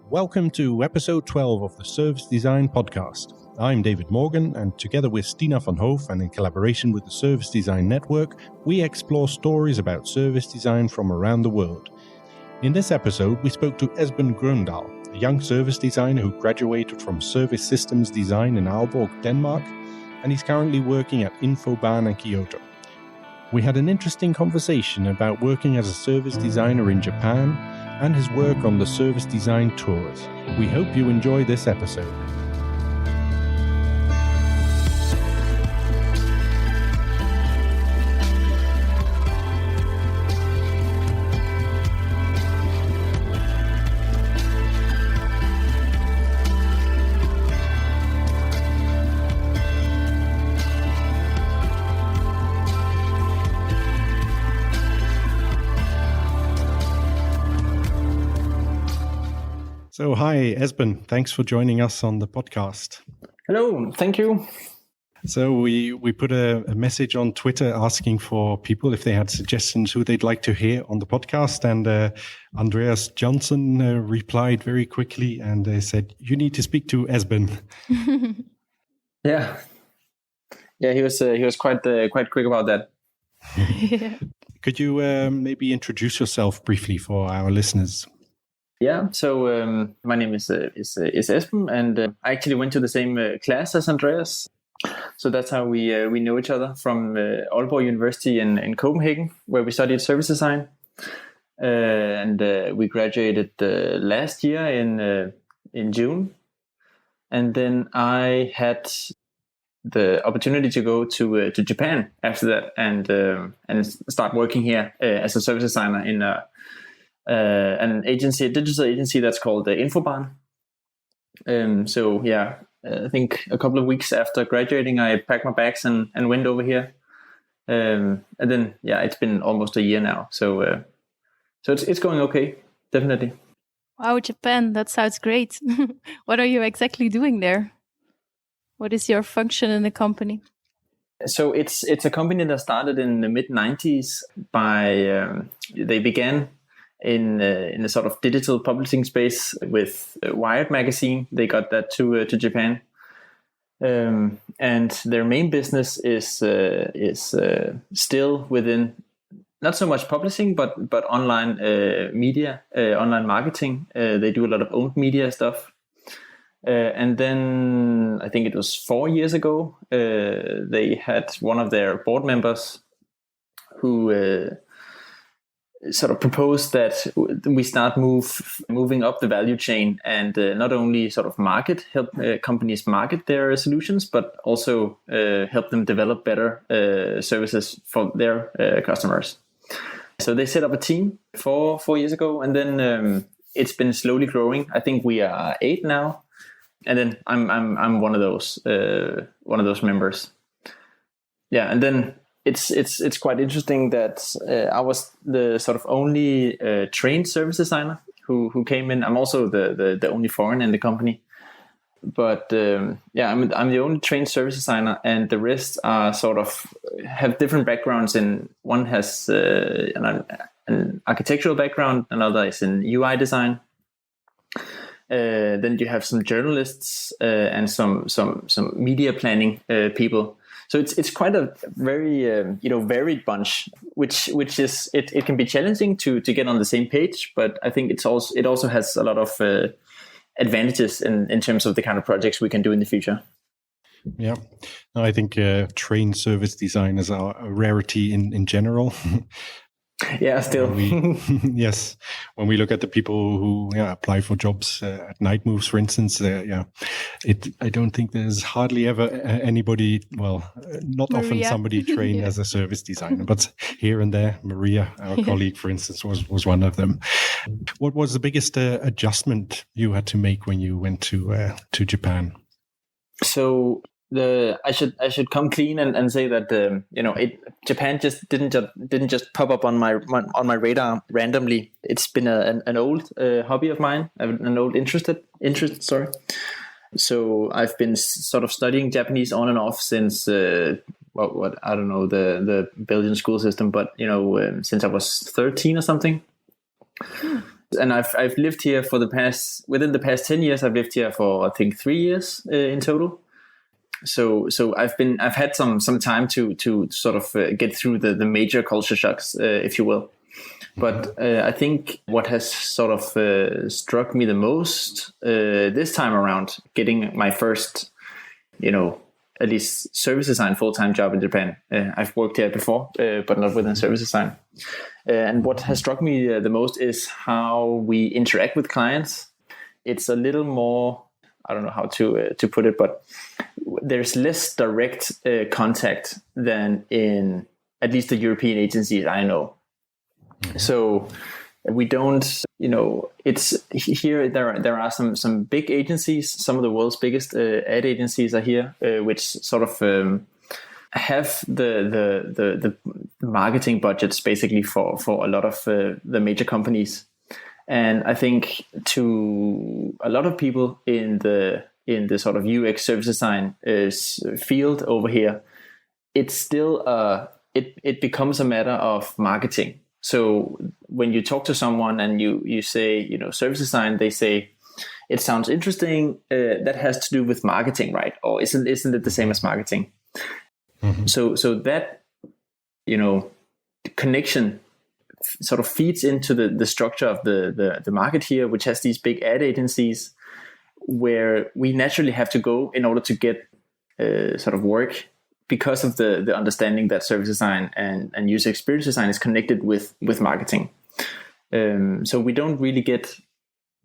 Welcome to episode 12 of the Service Design Podcast. I'm David Morgan, and together with Stina van Hoof and in collaboration with the Service Design Network, we explore stories about service design from around the world. In this episode, we spoke to Esben Groendal, a young service designer who graduated from Service Systems Design in Aalborg, Denmark, and he's currently working at Infoban and Kyoto. We had an interesting conversation about working as a service designer in Japan and his work on the service design tours. We hope you enjoy this episode. So hi, Esben. Thanks for joining us on the podcast. Hello, thank you. So we put a message on Twitter asking for people if they had suggestions who they'd like to hear on the podcast. And Andreas Johnson replied very quickly and said, you need to speak to Esben. Yeah, he was quite quick about that. Yeah. Could you maybe introduce yourself briefly for our listeners? Yeah, so my name is Esben, and I actually went to the same class as Andreas. So that's how we know each other, from Aalborg University in Copenhagen, where we studied service design. And we graduated last year in June. And then I had the opportunity to go to Japan after that and start working here as a service designer in an agency, a digital agency that's called Infoban. So yeah, I think a couple of weeks after graduating, I packed my bags and went over here. And then yeah, it's been almost a year now. So it's going okay, definitely. Wow, Japan, that sounds great. What are you exactly doing there? What is your function in the company? So it's a company that started in the mid-90s by they began in a sort of digital publishing space with Wired magazine. They got that to Japan, and their main business is still within not so much publishing, but online media, online marketing. They do a lot of owned media stuff, and then I think it was 4 years ago they had one of their board members who sort of proposed that we start moving up the value chain and not only sort of help companies market their solutions, but also help them develop better services for their customers. So they set up a team 4 years ago, and then it's been slowly growing. I think we are 8 now, and then I'm one of those members. Yeah, and then it's quite interesting that I was the sort of only trained service designer who came in. I'm also the only foreign in the company, but yeah, I'm the only trained service designer, and the rest are sort of have different backgrounds. And one has an architectural background, another is in UI design. Then you have some journalists and some media planning people. So it's quite a very varied bunch, which is it can be challenging to get on the same page, but I think it also has a lot of advantages in terms of the kind of projects we can do in the future. Yeah, no, I think trained service designers are a rarity in general. Yeah, still. Yes, when we look at the people who apply for jobs at Night Moves, for instance, I don't think there's hardly ever anybody, not Maria. often somebody trained as a service designer, but here and there, Maria, our colleague, for instance, was one of them. What was the biggest adjustment you had to make when you went to Japan? So I should come clean and say that Japan just didn't just pop up on my radar randomly. It's been an old hobby of mine, an old interest. Sorry. So I've been sort of studying Japanese on and off since what I don't know, the Belgian school system, but since I was 13 or something. And I've lived here within the past 10 years. I've lived here for I think 3 years in total. So I've had some time to sort of get through the major culture shocks, if you will. But I think what has sort of struck me the most this time around, getting my first, at least service design full-time job in Japan. I've worked here before, but not within service design. And what has struck me the most is how we interact with clients. It's a little more, I don't know how to put it, but there's less direct contact than in at least the European agencies I know. Mm-hmm. So we don't, it's here. There are some big agencies. Some of the world's biggest ad agencies are here, which sort of have the marketing budgets basically for a lot of the major companies. And I think to a lot of people in the sort of UX service design field over here, it's still it becomes a matter of marketing. So when you talk to someone and you say, service design, they say, it sounds interesting. That has to do with marketing, right? Or isn't it the same as marketing? Mm-hmm. So that, connection sort of feeds into the structure of the market here, which has these big ad agencies where we naturally have to go in order to get sort of work, because of the understanding that service design and user experience design is connected with marketing. So we don't really get,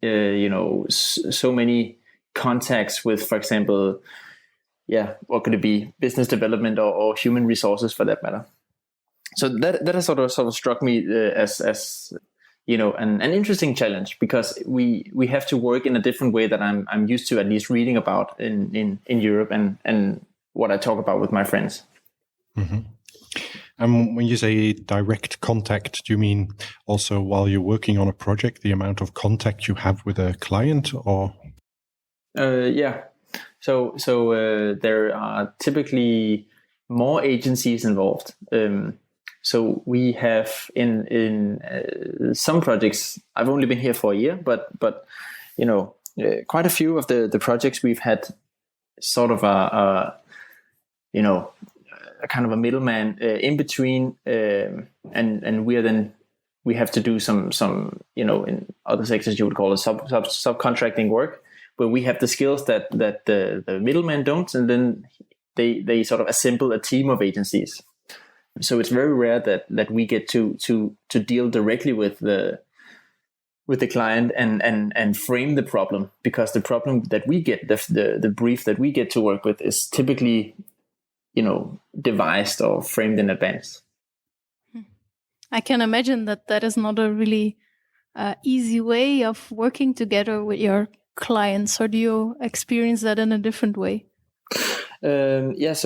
so many contacts with, for example, what could it be? Business development or human resources for that matter. So that has sort of struck me as an interesting challenge, because we have to work in a different way that I'm used to at least reading about in Europe and what I talk about with my friends. Mm-hmm. And when you say direct contact, do you mean also while you're working on a project, the amount of contact you have with a client, or? Yeah. So there are typically more agencies involved. So we have in some projects, I've only been here for a year, but quite a few of the projects we've had sort of a kind of a middleman in between, and we have to do some in other sectors you would call it subcontracting work, where we have the skills that the middleman don't, and then they sort of assemble a team of agencies. So it's very rare that we get to deal directly with the client and frame the problem, because the problem that we get, the brief that we get to work with, is typically devised or framed in advance. I can imagine that is not a really easy way of working together with your clients. Or do you experience that in a different way? It's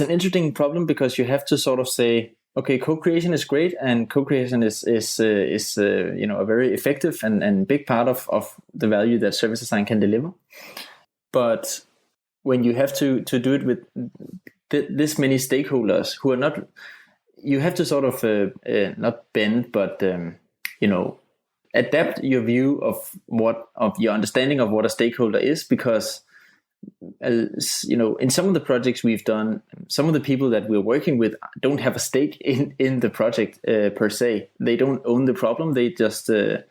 an interesting problem, because you have to sort of say, okay, co-creation is great, and co-creation is a very effective and big part of the value that service design can deliver. But when you have to do it with this many stakeholders who are not, you have to sort of not bend, but adapt your view of your understanding of what a stakeholder is, because in some of the projects we've done, some of the people that we're working with don't have a stake in the project per se. They don't own the problem. They just a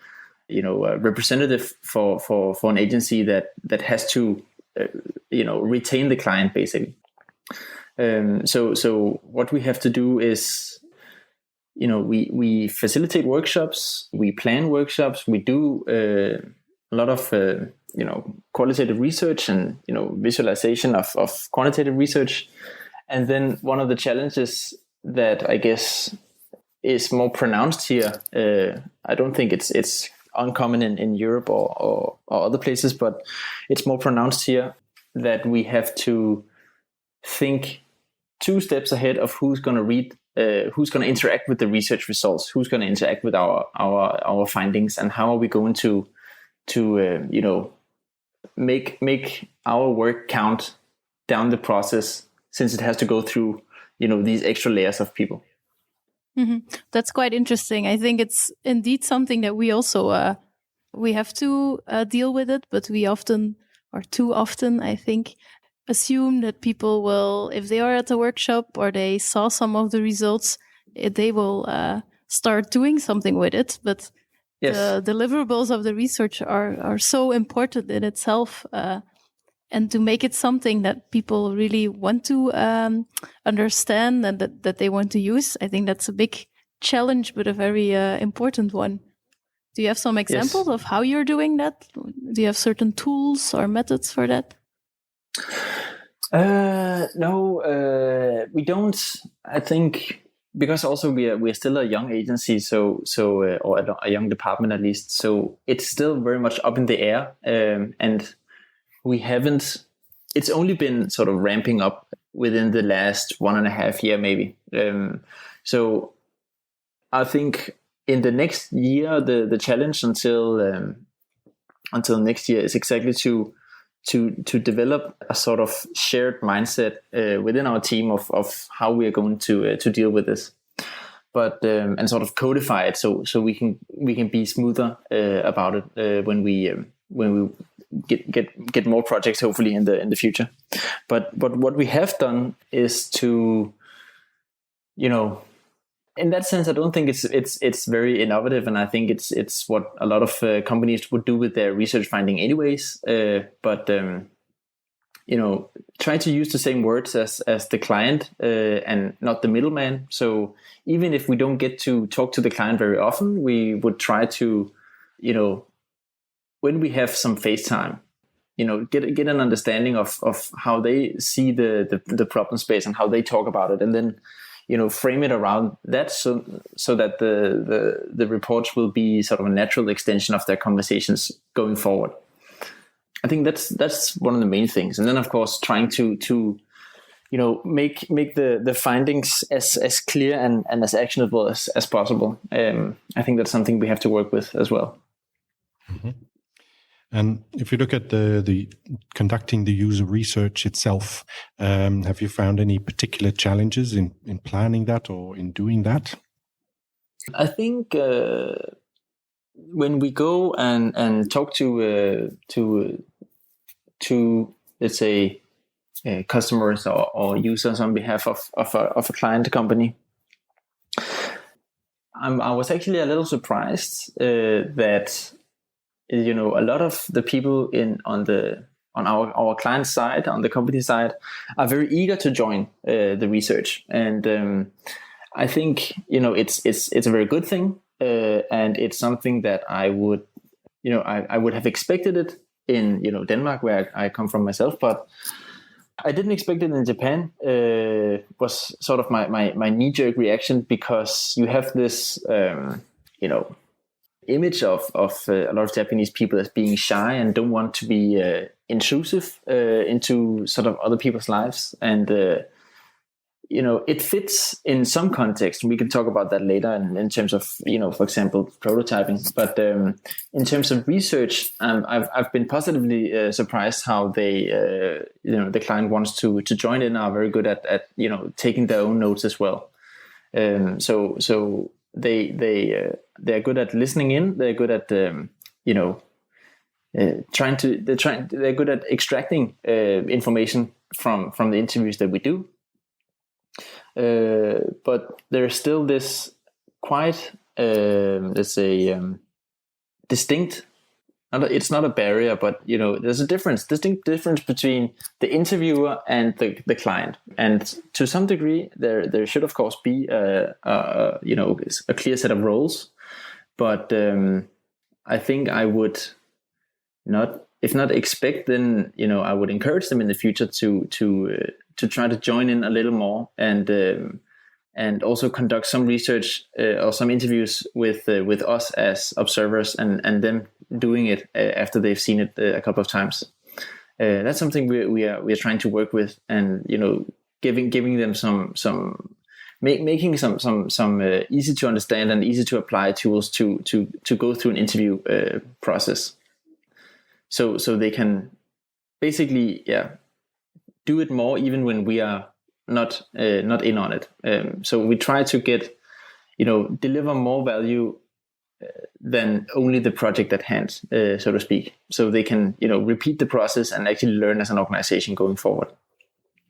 representative for an agency that has to retain the client basically. So what we have to do is, we facilitate workshops, we plan workshops, we do a lot of qualitative research and visualization of quantitative research. And then one of the challenges that I guess is more pronounced here, I don't think it's uncommon in Europe or other places, but it's more pronounced here, that we have to think 2 steps ahead of who's going to read, who's going to interact with the research results, who's going to interact with our findings, and how are we going to make our work count down the process, since it has to go through these extra layers of people. That's quite interesting. I think it's indeed something that we also we have to deal with it, but we often, or too often, I think, assume that people will, if they are at a workshop or they saw some of the results, they will start doing something with it. But the deliverables of the research are so important in itself. And to make it something that people really want to understand and that they want to use, I think that's a big challenge, but a very important one. Do you have some examples of how you're doing that? Do you have certain tools or methods for that? No, we don't. I think because also we're still a young agency, so or a young department at least. So it's still very much up in the air, and we haven't. It's only been sort of ramping up within the last 1.5 year, maybe. So I think in the next year, the challenge until next year is exactly to develop a sort of shared mindset within our team of how we are going to deal with this, but and sort of codify it so we can be smoother about it when we get more projects hopefully in the future. But what we have done is to, in that sense, I don't think it's very innovative, and I think it's what a lot of companies would do with their research finding anyways. But try to use the same words as the client and not the middleman. So even if we don't get to talk to the client very often, we would try to, when we have some FaceTime, get an understanding of how they see the problem space and how they talk about it, and then frame it around that so that the reports will be sort of a natural extension of their conversations going forward. I think that's one of the main things. And then of course trying to make the findings as clear and as actionable as possible. I think that's something we have to work with as well. Mm-hmm. And if you look at the conducting the user research itself, have you found any particular challenges in planning that or in doing that? I think when we go and talk to let's say customers or users on behalf of a client company, I was actually a little surprised that a lot of the people on our client side, on the company side, are very eager to join the research, and I think it's a very good thing, and it's something that I would have expected it in Denmark, where I come from myself, but I didn't expect it in Japan. Was sort of my knee-jerk reaction, because you have this image of a lot of Japanese people as being shy and don't want to be intrusive into sort of other people's lives, and it fits in some context. We can talk about that later in terms of for example prototyping, but in terms of research, I've been positively surprised how they the client wants to join in, are very good at taking their own notes as well. So they're good at listening in. They're good at they're good at extracting information from the interviews that we do. But there's still this quite let's say distinct. It's not a barrier, but there's a distinct difference between the interviewer and the client, and to some degree there should of course be a clear set of roles, but I think I would not, if not expect, then I would encourage them in the future to try to join in a little more, and also conduct some research or some interviews with us as observers, and them doing it after they've seen it a couple of times. That's something we are trying to work with, and giving them making some easy to understand and easy to apply tools to go through an interview process, so they can basically do it more even when we are not in on it. So we try to get deliver more value than only the project at hand, so to speak. So they can, repeat the process and actually learn as an organization going forward.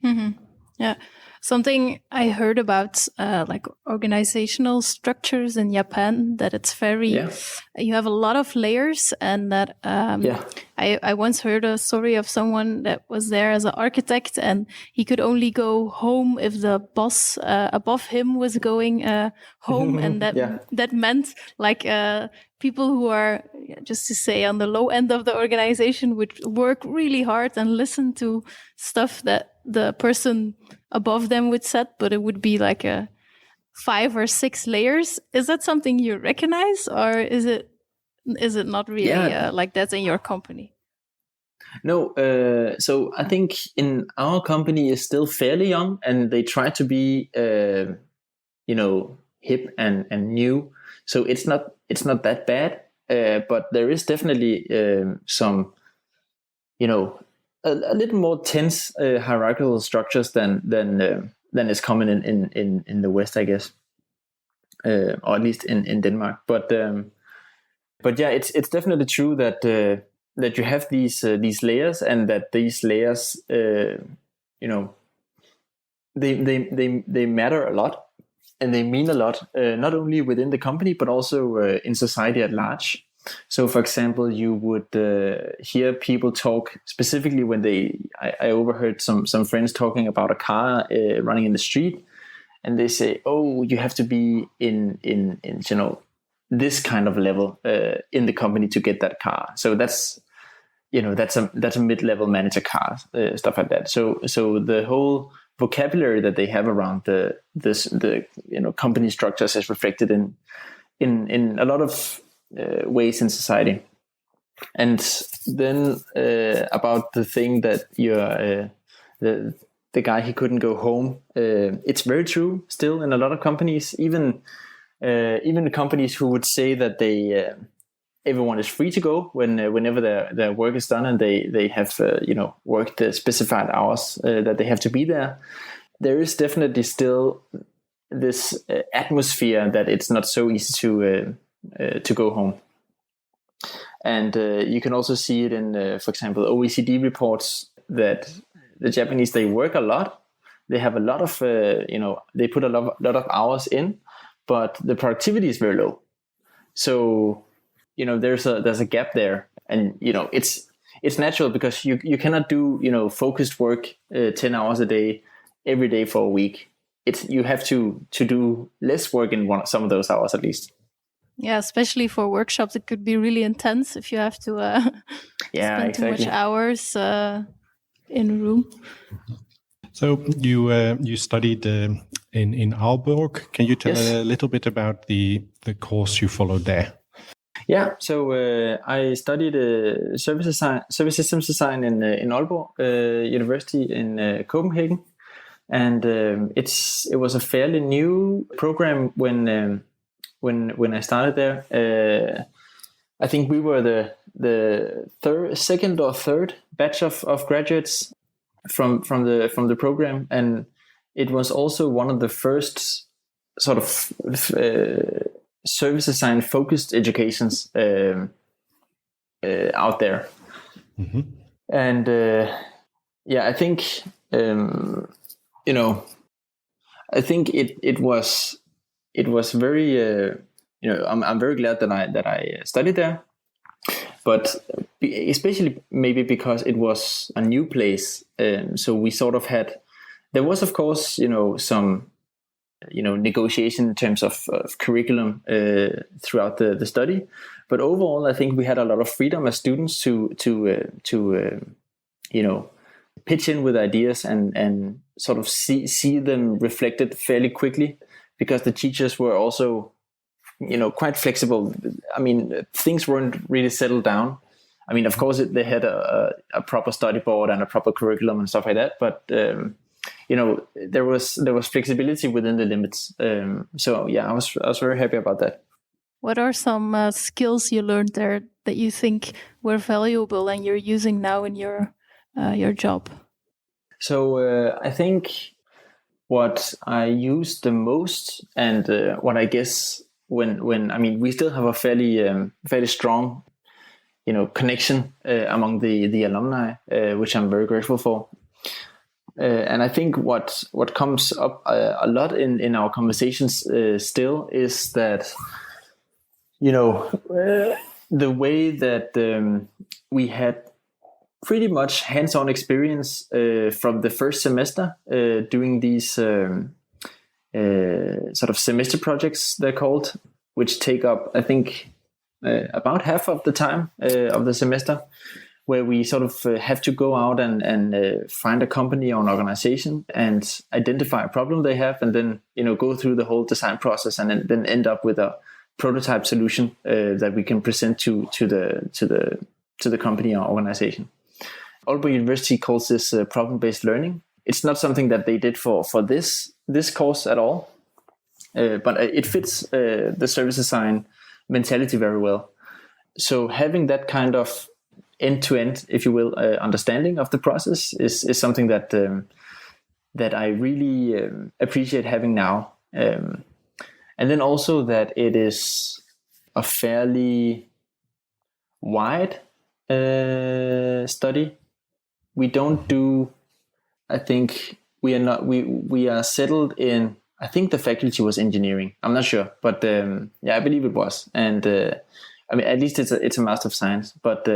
Mm-hmm. Yeah. Something I heard about like organizational structures in Japan, that it's you have a lot of layers, and that I once heard a story of someone that was there as an architect, and he could only go home if the boss above him was going home, and that meant like people who are, just to say, on the low end of the organization would work really hard and listen to stuff that the person above them would set, but it would be like a 5 or 6 layers. Is that something you recognize, or is it not really like that in your company? No, so I think in our company is still fairly young, and they try to be hip and new. So it's not that bad, but there is definitely some a little more tense hierarchical structures than is common in the West, I guess, or at least in Denmark. But yeah, it's definitely true that you have these layers, and that these layers, they matter a lot, and they mean a lot, not only within the company but also in society at large. So, for example, you would hear people talk specifically when I overheard some friends talking about a car running in the street, and they say, "Oh, you have to be in this kind of level in the company to get that car." So that's a mid-level manager car, stuff like that. So the whole vocabulary that they have around the company structures is reflected in a lot of ways in society. And then about the thing that you're the guy, he couldn't go home, it's very true still in a lot of companies, even the companies who would say that they everyone is free to go whenever their work is done, and they have worked the specified hours that they have to be there. There is definitely still this atmosphere that it's not so easy to go home. And you can also see it in, for example, OECD reports that the Japanese, they work a lot. They have a lot of, they put a lot of hours in, but the productivity is very low. So, there's a gap there, and it's natural, because you cannot do focused work 10 hours a day every day for a week. You have to do less work in some of those hours at least. Yeah, especially for workshops, it could be really intense if you have to spend too much hours in a room. So you studied in Aalborg. Can you tell a little bit about the course you followed there? Yeah, so I studied service systems design in Aalborg University in Copenhagen, and it was a fairly new program when I started there. I think we were the second or third batch of graduates from the program, and it was also one of the first sort of service design focused educations out there. Mm-hmm. And I think I think it was very I'm very glad that I studied there, but especially maybe because it was a new place. So we sort of there was, of course, some negotiation in terms of curriculum throughout the study, but overall I think we had a lot of freedom as students to pitch in with ideas and sort of see them reflected fairly quickly, because the teachers were also quite flexible. I mean, things weren't really settled down. I mean, of course they had a proper study board and a proper curriculum and stuff like that, but there was flexibility within the limits. So yeah, I was very happy about that. What are some skills you learned there that you think were valuable and you're using now in your job? So I think what I use the most, and what I guess when I mean, we still have a fairly strong, connection among the alumni, which I'm very grateful for. And I think what comes up a lot in our conversations still is that, the way that we had pretty much hands-on experience from the first semester doing these sort of semester projects, they're called, which take up, I think, about half of the time of the semester, where we sort of have to go out and find a company or an organization and identify a problem they have, and then go through the whole design process, and then end up with a prototype solution that we can present to the company or organization. Aalborg University calls this problem-based learning. It's not something that they did for this course at all, but it fits the service design mentality very well. So having that kind of end-to-end, if you will, understanding of the process is something that I really appreciate having now. And then also that it is a fairly wide study. We don't do, I think we are settled in, I think the faculty was engineering. I'm not sure, but I believe it was. And I mean, at least it's a Master of Science, but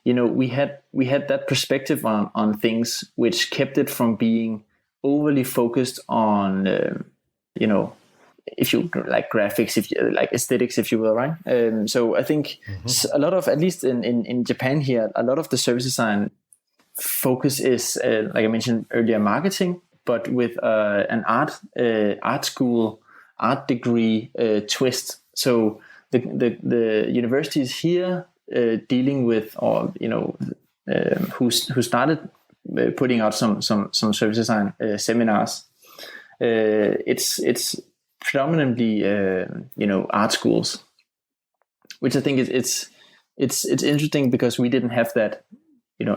we had that perspective on things, which kept it from being overly focused on, if you like graphics, if you like aesthetics, if you will, right? So I think a lot of, at least in Japan here, a lot of the service design focus is, like I mentioned earlier, marketing, but with an art school, art degree twist. So the universities here dealing with, or who started putting out some service design seminars. It's predominantly art schools, which I think it's interesting because we didn't have that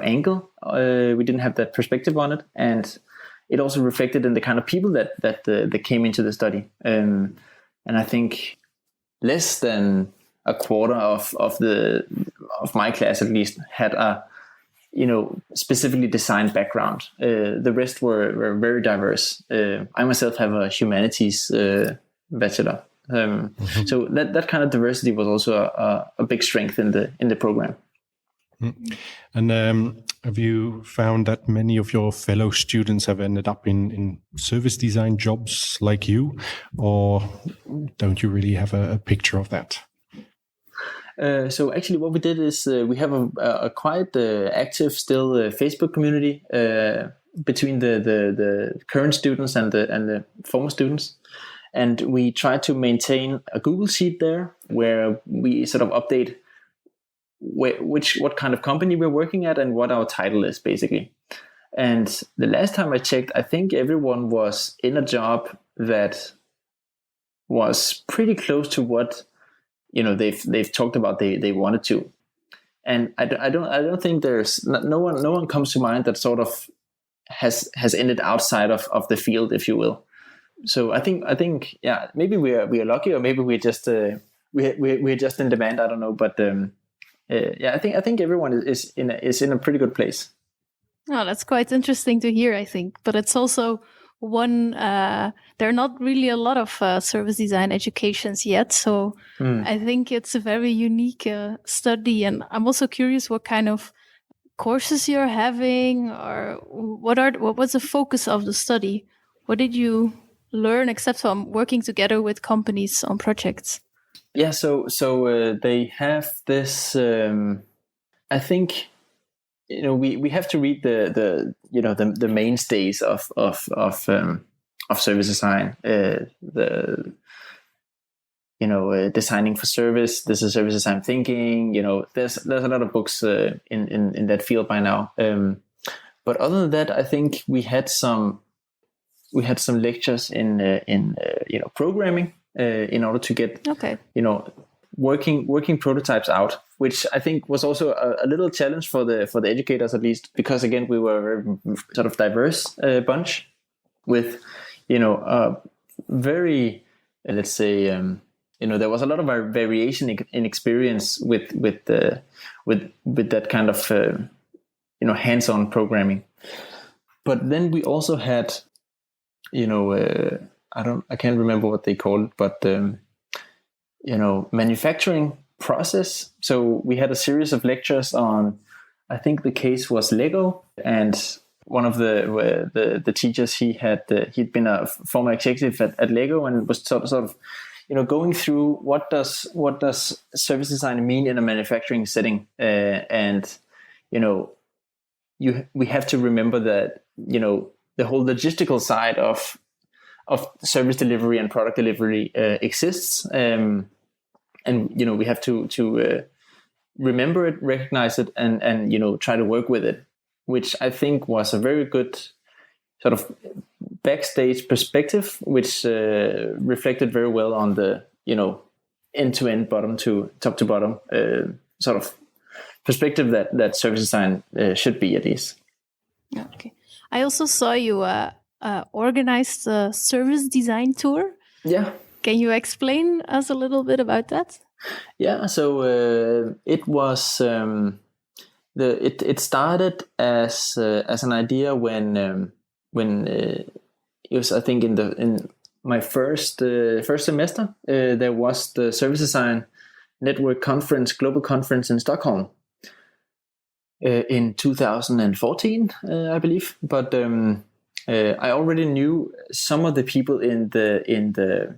angle. We didn't have that perspective on it, and it also reflected in the kind of people that came into the study. And I think less than a quarter of my class, at least, had a specifically design background. The rest were very diverse. I myself have a humanities bachelor, so that kind of diversity was also a big strength in the program. And have you found that many of your fellow students have ended up in service design jobs like you, or don't you really have a picture of that? So actually what we did is we have a quite active still Facebook community between the current students and the former students. And we try to maintain a Google Sheet there where we sort of update what kind of company we're working at and what our title is, basically. And the last time I checked, I think everyone was in a job that was pretty close to what they've talked about they wanted to. And I don't think there's no one comes to mind that sort of has ended outside of the field, if you will. So I think yeah, maybe we are lucky, or maybe we're just we're just in demand. I don't know, but yeah, I think everyone is in a pretty good place. Oh, that's quite interesting to hear, I think. But it's also one, there are not really a lot of service design educations yet. So I think it's a very unique study. And I'm also curious what kind of courses you're having, or what was the focus of the study? What did you learn, except from working together with companies on projects? Yeah, so they have this. I think we have to read the mainstays of service design. Designing for service. This is service design thinking. There's a lot of books in that field by now. But other than that, I think we had some lectures in programming. In order to get working prototypes out, which I think was also a little challenge for the educators, at least, because again we were a very sort of diverse bunch with very, let's say, there was a lot of variation in experience with that kind of hands-on programming. But then we also had, I can't remember what they call it, but manufacturing process. So we had a series of lectures on, I think the case was Lego, and one of the teachers, he'd been a former executive at Lego, and was sort of going through what does service design mean in a manufacturing setting, and we have to remember that the whole logistical side of service delivery and product delivery exists, and we have to remember it, recognize it, and try to work with it, which I think was a very good sort of backstage perspective, which reflected very well on the end-to-end, top to bottom sort of perspective that service design should be, at least. Okay. I also saw you organized a service design tour. Yeah. Can you explain us a little bit about that? Yeah. So it was it started as an idea when it was, I think, in my first semester, there was the Service Design Network Conference, Global Conference in Stockholm in 2014, I believe. But I already knew some of the people in the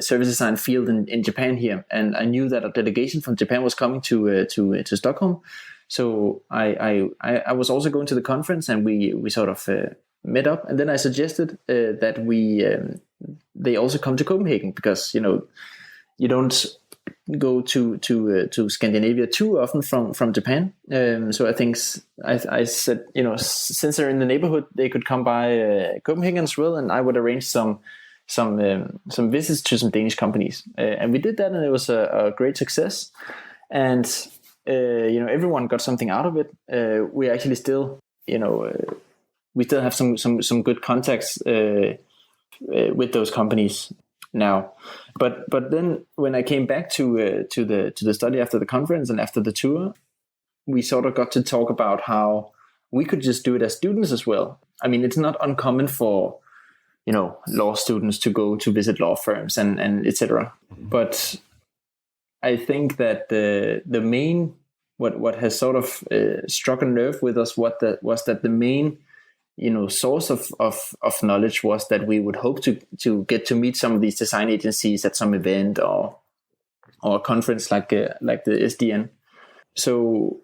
service design field in Japan here, and I knew that a delegation from Japan was coming to Stockholm. So I was also going to the conference, and we sort of met up, and then I suggested that they also come to Copenhagen, because you don't go to Scandinavia too often from Japan. So I think I said, since they're in the neighborhood, they could come by Copenhagen as well, and I would arrange some visits to some Danish companies, and we did that, and it was a great success. And everyone got something out of it. We actually still, we still have some good contacts with those companies now. But then when I came back to the study after the conference and after the tour, we sort of got to talk about how we could just do it as students as well. I mean, it's not uncommon for law students to go to visit law firms and etc. But I think that the main what has sort of struck a nerve with us was that the main source of knowledge was that we would hope to get to meet some of these design agencies at some event or a conference like the SDN. So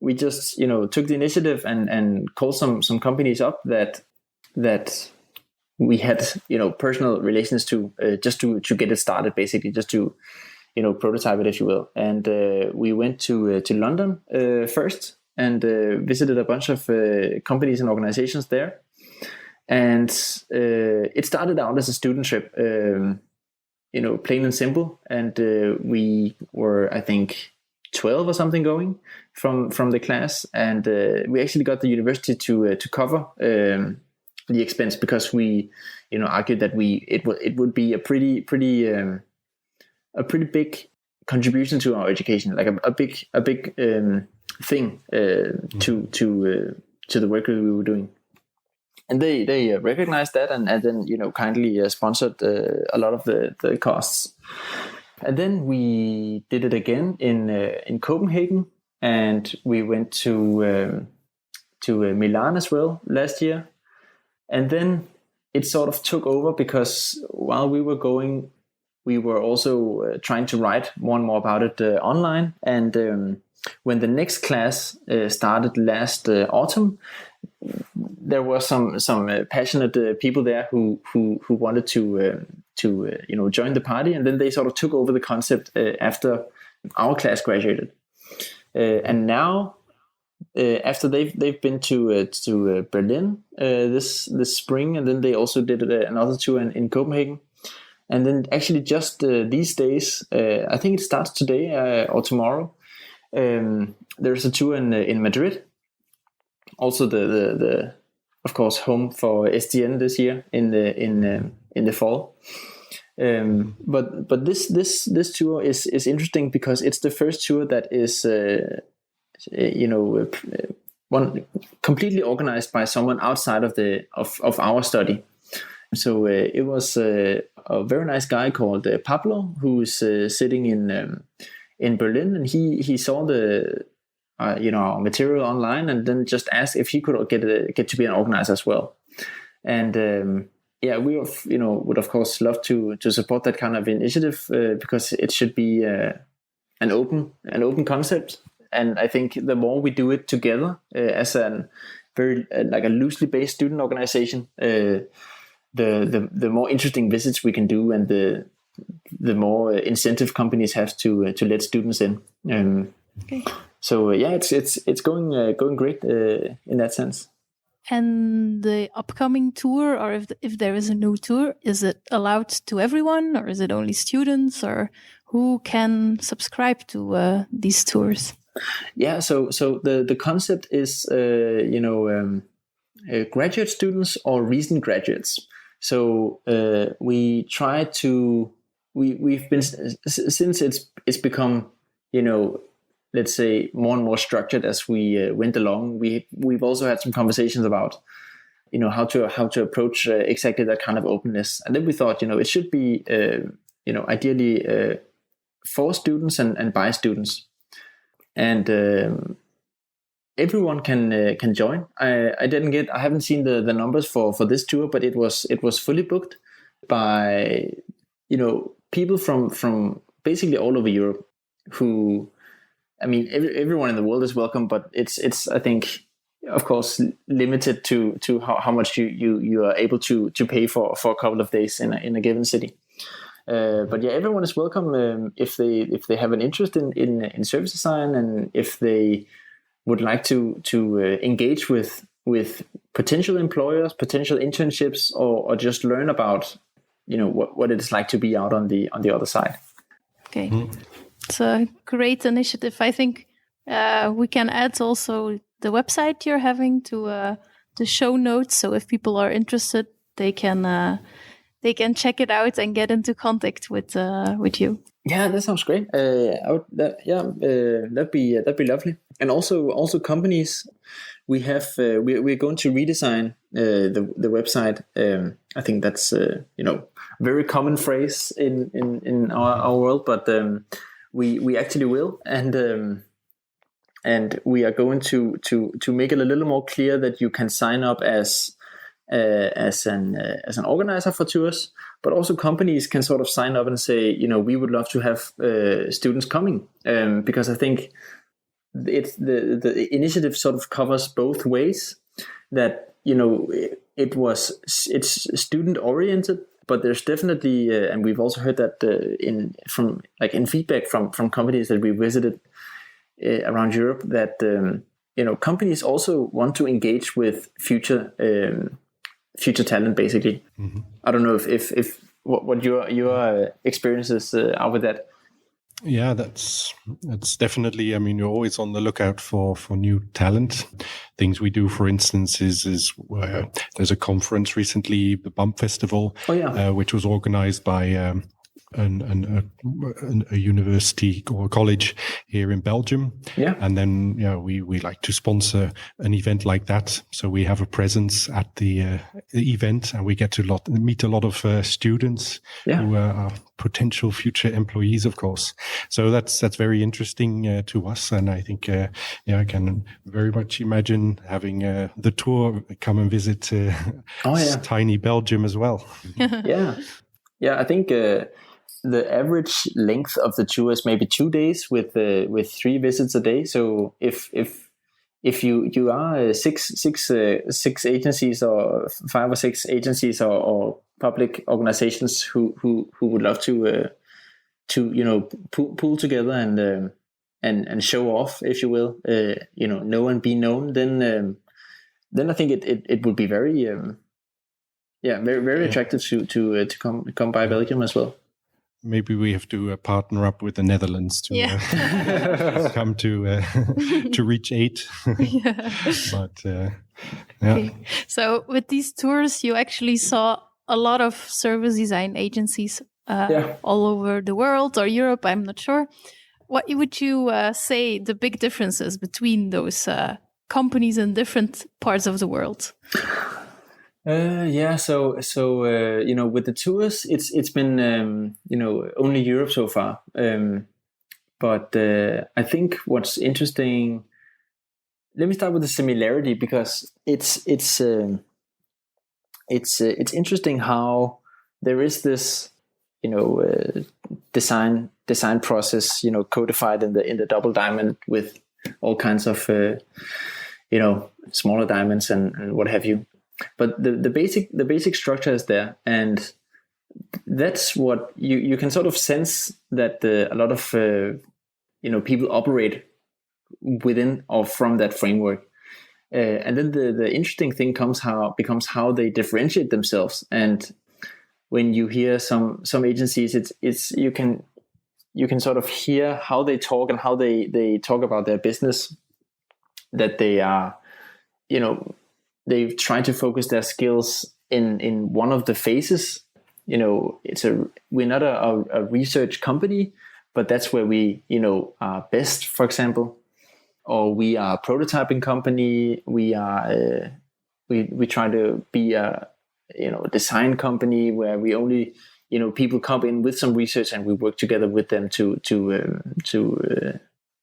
we just took the initiative and called some companies up that we had personal relations to, just to get it started, basically, just to prototype it, if you will. And we went to London first, and visited a bunch of companies and organizations there. And it started out as a student trip, plain and simple. And we were, I think, 12 or something going from the class. And we actually got the university to cover the expense, because we argued that it would be a pretty big contribution to our education, like a big thing to the work that we were doing. And they recognized that, and then kindly sponsored a lot of the costs. And then we did it again in Copenhagen, and we went to Milan as well last year. And then it sort of took over, because while we were going, we were also trying to write more and more about it online. And when the next class started last autumn, there were some passionate people there who wanted to join the party, and then they sort of took over the concept after our class graduated. And now, after they've been to Berlin this spring, and then they also did another tour in Copenhagen. And then actually just these days, I think it starts today or tomorrow, there's a tour in Madrid. Also the of course, home for SDN this year in the fall. But this tour is interesting because it's the first tour that is one completely organized by someone outside of our study. So it was a very nice guy called Pablo, who's sitting in Berlin, and he saw the our material online, and then just asked if he could get to be an organizer as well. And we would of course love to support that kind of initiative because it should be an open concept. And I think the more we do it together as a very like a loosely based student organization, the more interesting visits we can do, and the more incentive companies have to let students in. Okay. So it's going great in that sense. And the upcoming tour, or if there is a new tour, is it allowed to everyone, or is it only students, or who can subscribe to these tours? Yeah, so the concept is graduate students or recent graduates. So we try to we've been, since it's become let's say more and more structured as we went along. We've also had some conversations about how to approach exactly that kind of openness, and then we thought it should be ideally for students and by students, and everyone can join. I haven't seen the numbers for this tour, but it was fully booked by people from basically all over Europe. Who, I mean, everyone in the world is welcome, but it's I think, of course, limited to how much you are able to pay for a couple of days in a given city. But yeah, everyone is welcome if they have an interest in service design, and if they would like to engage with potential employers, potential internships, or just learn about what it's like to be out on the other side. Okay. It's a great initiative. I think we can add also the website you're having to the show notes. So if people are interested, they can check it out and get into contact with you. Yeah, that sounds great. That'd be lovely. And also companies. We have we're going to redesign the website. I think that's very common phrase in our world, but we actually will, and we are going to make it a little more clear that you can sign up as an organizer for tours, but also companies can sort of sign up and say, we would love to have students coming, because I think it's the initiative sort of covers both ways. That it's student oriented, but there's definitely and we've also heard that in feedback from companies that we visited around Europe, that companies also want to engage with future talent, basically. Mm-hmm. I don't know if what your experiences are with that. Yeah, that's definitely. I mean, you're always on the lookout for new talent. Things we do, for instance, is there's a conference recently, the Bump Festival, which was organized by a university or a college here in Belgium. Yeah. And then we like to sponsor an event like that. So we have a presence at the event, and we get to meet a lot of students who are potential future employees, of course. So that's very interesting to us. And I think I can very much imagine having the tour come and visit tiny Belgium as well. Yeah, I think the average length of the tour is maybe 2 days with 3 visits a day. So if you are six agencies, or 5 or 6 agencies, or public organizations who would love to pull together and show off, if you will, know and be known, then I think it would be very very attractive to come by Belgium as well. maybe we have to partner up with the Netherlands to come to reach 8. But Okay. So with these tours, you actually saw a lot of service design agencies all over the world or Europe. I'm not sure. What would you say the big differences between those companies in different parts of the world? So with the tours, it's been only Europe so far. But I think what's interesting. Let me start with the similarity, because it's interesting how there is this design process codified in the double diamond with all kinds of smaller diamonds and what have you. But the basic structure is there, and that's what you can sort of sense that a lot of people operate within or from that framework. And then the interesting thing becomes how they differentiate themselves. And when you hear some agencies, it's you can sort of hear how they talk and how they talk about their business, that they are, they've tried to focus their skills in one of the phases. We're not a research company, but that's where we are best, for example. Or we are a prototyping company. We are we try to be a design company where we only people come in with some research and we work together with them to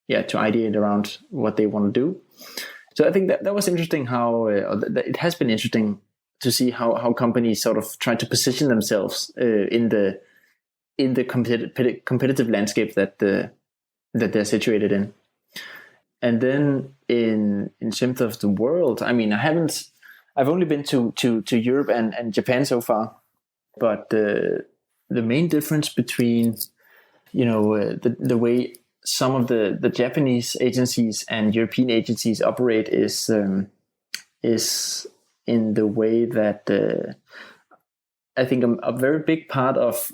ideate around what they want to do. So I think that was interesting how it has been interesting to see how companies sort of try to position themselves in the competitive landscape that they're situated in. And then in terms of the world, I mean, I've only been to Europe and Japan so far, but the main difference between, the way some of the Japanese agencies and European agencies operate is in the way that I think a very big part of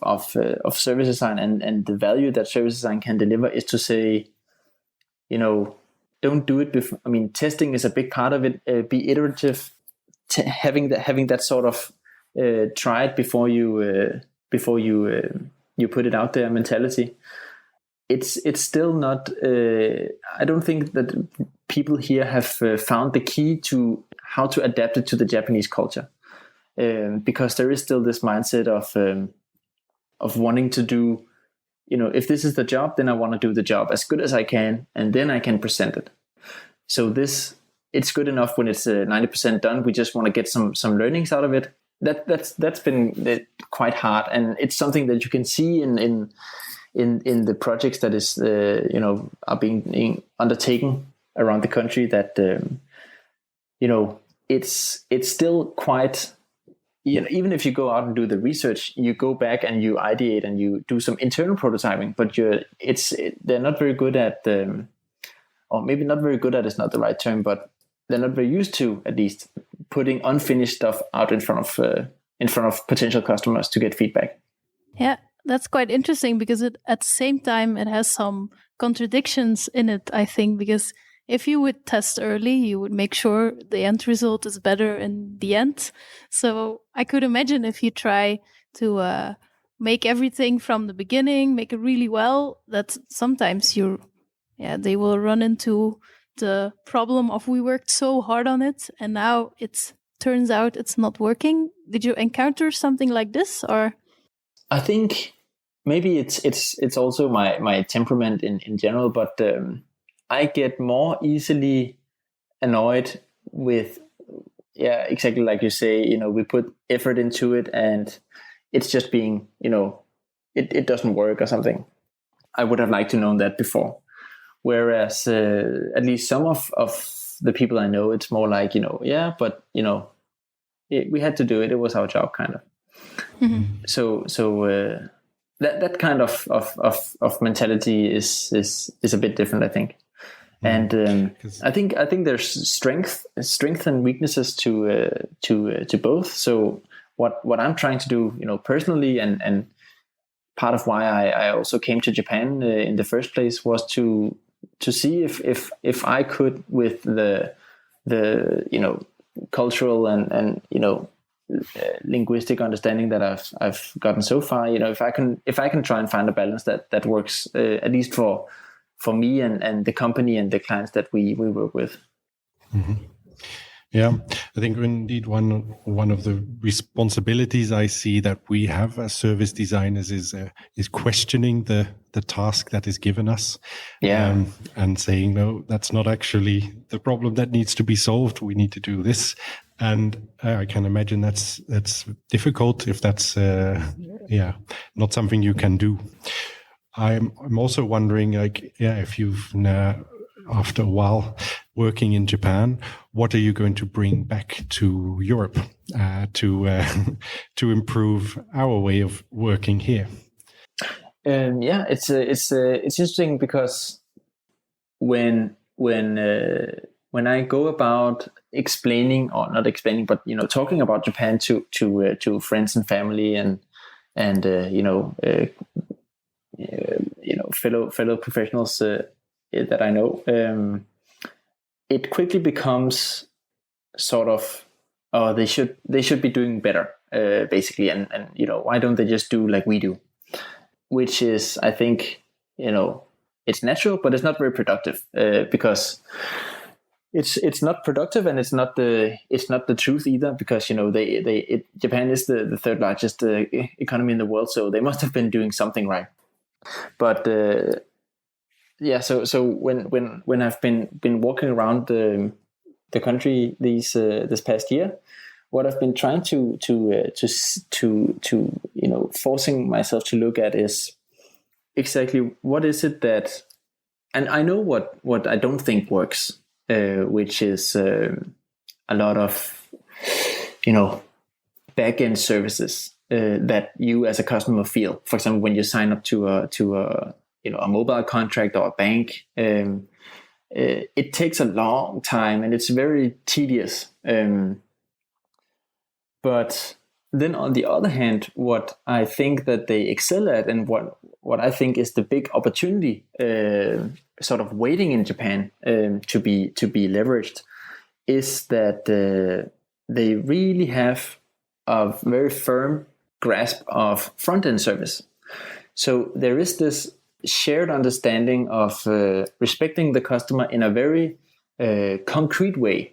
service design and the value that service design can deliver is to say, don't do it before. I mean, testing is a big part of it. Be iterative, having that sort of try it before you put it out there mentality. It's still not. I don't think that people here have found the key to how to adapt it to the Japanese culture, because there is still this mindset of wanting to do. If this is the job, then I want to do the job as good as I can, and then I can present it. So it's good enough when it's 90% done. We just want to get some learnings out of it. That's been quite hard, and it's something that you can see in the projects that is are being undertaken around the country. That it's still quite. Even if you go out and do the research, you go back and you ideate and you do some internal prototyping, but they're not very good at, or maybe not very good at is not the right term, but they're not very used to, at least, putting unfinished stuff out in front of potential customers to get feedback. Yeah, that's quite interesting, because at the same time it has some contradictions in it, I think, because if you would test early, you would make sure the end result is better in the end. So I could imagine if you try to make everything from the beginning, make it really well, that sometimes they will run into the problem of we worked so hard on it and now it turns out it's not working. Did you encounter something like this, or? I think maybe it's also my temperament in general, but I get more easily annoyed with, exactly like you say, we put effort into it and it's just being, it doesn't work or something. I would have liked to know that before. Whereas at least some of the people I know, it's more like, but we had to do it. It was our job, kind of. Mm-hmm. So that kind of mentality is a bit different, I think. And I think there's strength and weaknesses to both. So what I'm trying to do, personally, and part of why I also came to Japan in the first place was to see if I could, with the cultural and linguistic understanding that I've gotten so far, if I can try and find a balance that works at least for me and the company and the clients that we work with. Mm-hmm. Yeah, I think indeed one of the responsibilities I see that we have as service designers is questioning the task that is given us, and saying, no, that's not actually the problem that needs to be solved. We need to do this, and I can imagine that's difficult if that's not something you can do. I'm also wondering, if you've after a while working in Japan, what are you going to bring back to Europe to improve our way of working here? It's interesting because when I go about explaining, or not explaining, but talking about Japan to friends and family and fellow professionals that I know, it quickly becomes sort of, they should be doing better, basically, and why don't they just do like we do? Which is, I think, it's natural, but it's not very productive, because it's not productive, and it's not the truth either, because Japan is the third largest economy in the world, so they must have been doing something right. But so when I've been walking around the country this past year, what I've been trying to forcing myself to look at is exactly what is it that, and I know what I don't think works, which is a lot of back-end services that you as a customer feel. For example, when you sign up to a mobile contract or a bank, it takes a long time and it's very tedious. But then on the other hand, what I think that they excel at, and what I think is the big opportunity sort of waiting in Japan to be leveraged, is that they really have a very firm grasp of front-end service. So there is this shared understanding of respecting the customer in a very concrete way,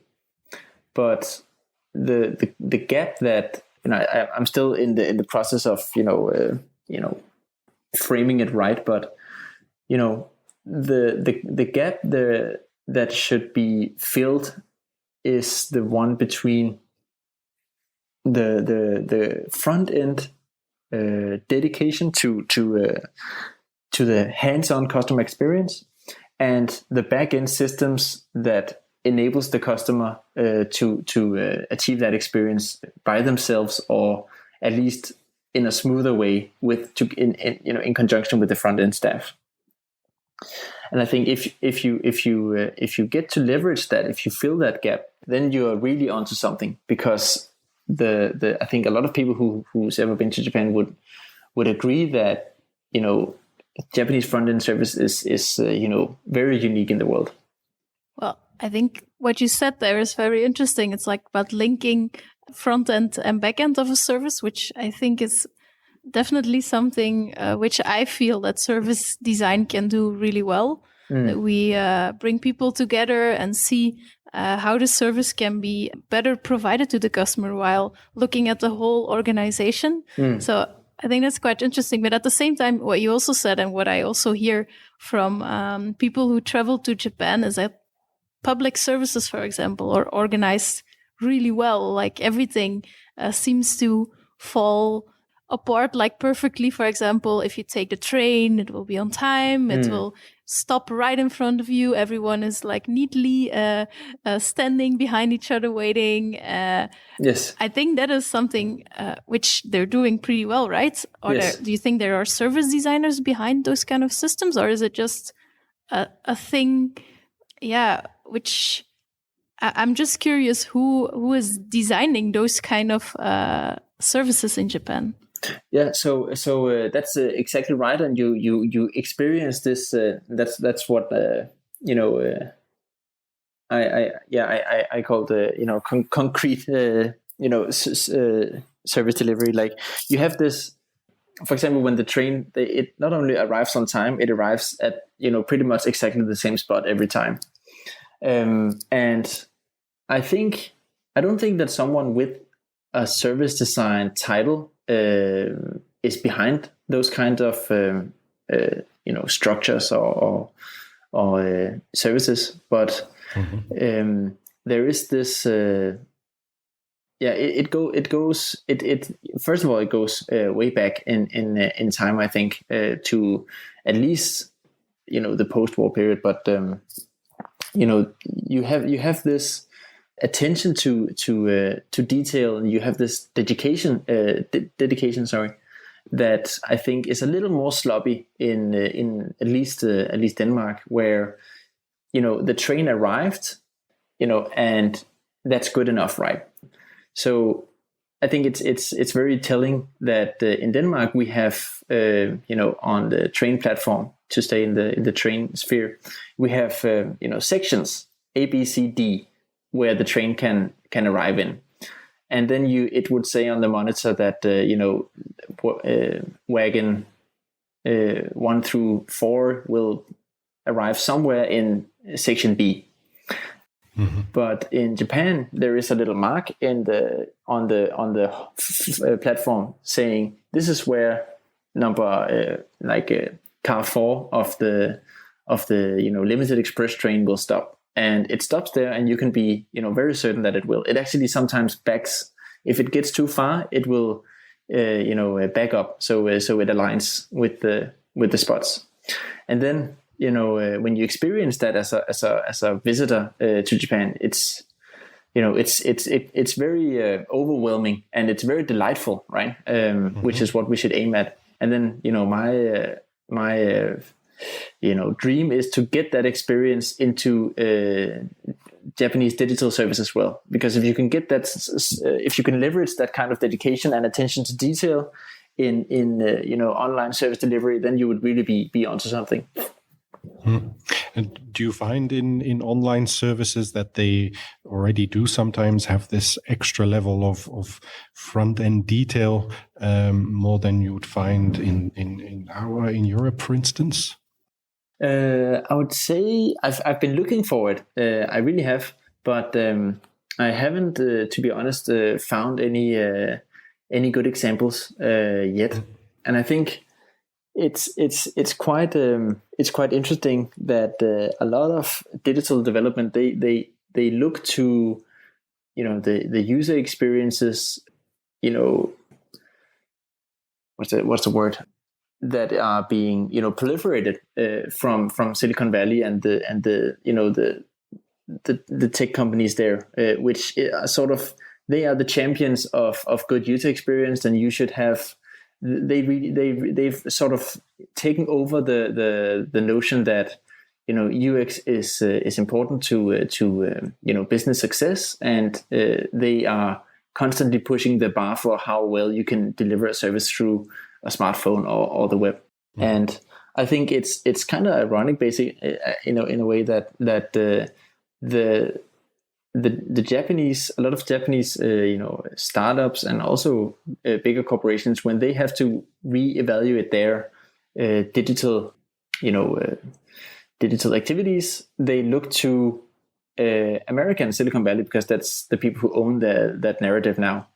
but the gap that I'm still in the process of framing it right, but the gap there that should be filled is the one between the front end dedication to the hands-on customer experience, and the back-end systems that enables the customer to achieve that experience by themselves, or at least in a smoother way in conjunction with the front-end staff. And I think if you get to leverage that, if you fill that gap, then you are really onto something, because I think a lot of people who's ever been to Japan would agree that Japanese front-end service is very unique in the world. Well, I think what you said there is very interesting. It's like about linking front-end and back-end of a service, which I think is definitely something which I feel that service design can do really well. That we bring people together and see how the service can be better provided to the customer while looking at the whole organization. So I think that's quite interesting. But at the same time, what you also said, and what I also hear from people who travel to Japan, is that public services, for example, are organized really well. Like everything seems to fall apart like perfectly. For example, if you take the train, it will be on time. It will stop right in front of you. Everyone is like neatly standing behind each other waiting. Yes. I think that is something which they're doing pretty well, right? Yes. Do you think there are service designers behind those kind of systems, or is it just a thing? Yeah, which I'm just curious who is designing those kind of services in Japan. Yeah, so that's exactly right, and you experience this. That's what I call the concrete service delivery. Like you have this, for example, when the train it not only arrives on time, it arrives at pretty much exactly the same spot every time. And I don't think that someone with a service design title is behind those kind of structures or services, but there is this. It goes. First of all, it goes way back in time. I think to at least the post-war period, but you have this attention to detail, and you have this dedication. That I think is a little more sloppy in at least Denmark, where the train arrived, and that's good enough, right? So I think it's very telling that in Denmark we have on the train platform, to stay in the train sphere, we have sections A, B, C, D, where the train can arrive in, and then it would say on the monitor that wagon 1 through 4 will arrive somewhere in section B. Mm-hmm. But in Japan, there is a little mark on the platform saying this is where number car 4 of the limited express train will stop, and it stops there, and you can be very certain that it will. It actually sometimes backs. If it gets too far, it will back up, so it aligns with the spots, and then. When you experience that as a visitor to Japan, it's very overwhelming, and it's very delightful, right? Which is what we should aim at. And then my dream is to get that experience into Japanese digital service as well, because if you can get that, if you can leverage that kind of dedication and attention to detail in online service delivery, then you would really be onto something. And do you find in online services that they already do sometimes have this extra level of front-end detail more than you would find in Europe, for instance? I would say I've been looking for it. I really have, but I haven't, to be honest, found any good examples yet. And I think it's quite interesting that a lot of digital development they look to the user experiences, what's the word, that are being proliferated from Silicon Valley and the tech companies there, which are sort of, they are the champions of good user experience, and you should have. They've sort of taken over the notion that UX is important to business success, and they are constantly pushing the bar for how well you can deliver a service through a smartphone or the web. Mm-hmm. And I think it's kind of ironic, basically, in a way that the Japanese, a lot of Japanese, startups and also bigger corporations, when they have to reevaluate their digital activities, they look to American Silicon Valley, because that's the people who own that narrative now.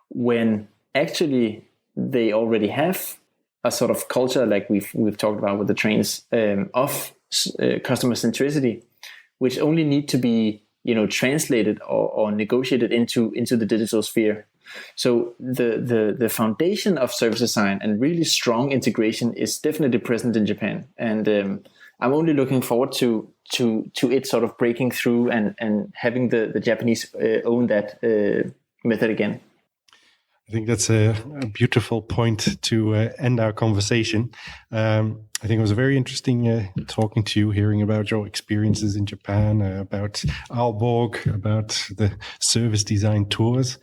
When actually they already have a sort of culture, like we've talked about with the trains, of customer centricity, which only need to be translated or negotiated into the digital sphere. So the foundation of service design and really strong integration is definitely present in Japan, and I'm only looking forward to it sort of breaking through and having the Japanese own that method again. I think that's a beautiful point to end our conversation. I think it was very interesting talking to you, hearing about your experiences in Japan, about Aalborg, about the service design tours.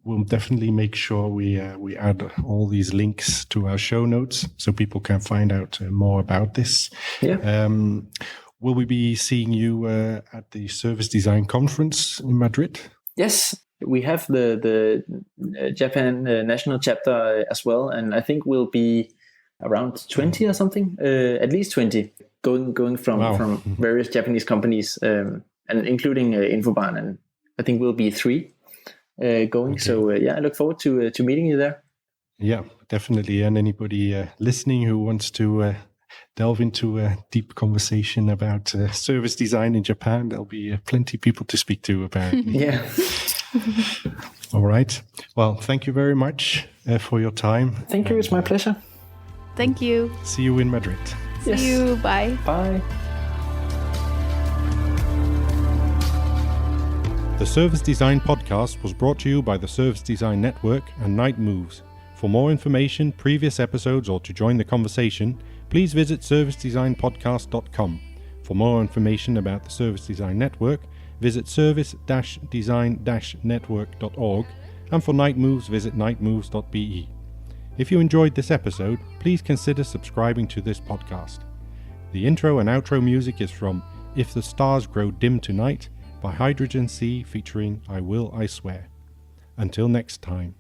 we'll definitely make sure we add all these links to our show notes so people can find out more about this. Yeah. Will we be seeing you at the Service Design Conference in Madrid? Yes, we have the Japan national chapter as well, and I think we'll be around 20 or something, at least 20, going from various Japanese companies, and including Infobarn, and I think we'll be 3 going. Okay. So I look forward to meeting you there. Yeah, definitely. And anybody listening who wants to delve into a deep conversation about service design in Japan, there'll be plenty of people to speak to, apparently. Yeah. All right. Well, thank you very much for your time. Thank you. It's my pleasure. Thank you. See you in Madrid. Yes. See you. Bye. Bye. The Service Design Podcast was brought to you by the Service Design Network and Night Moves. For more information, previous episodes, or to join the conversation, please visit servicedesignpodcast.com. For more information about the Service Design Network, visit service-design-network.org, and for Night Moves, visit nightmoves.be. If you enjoyed this episode, please consider subscribing to this podcast. The intro and outro music is from If the Stars Grow Dim Tonight by Hydrogen Sea featuring I Will, I Swear. Until next time.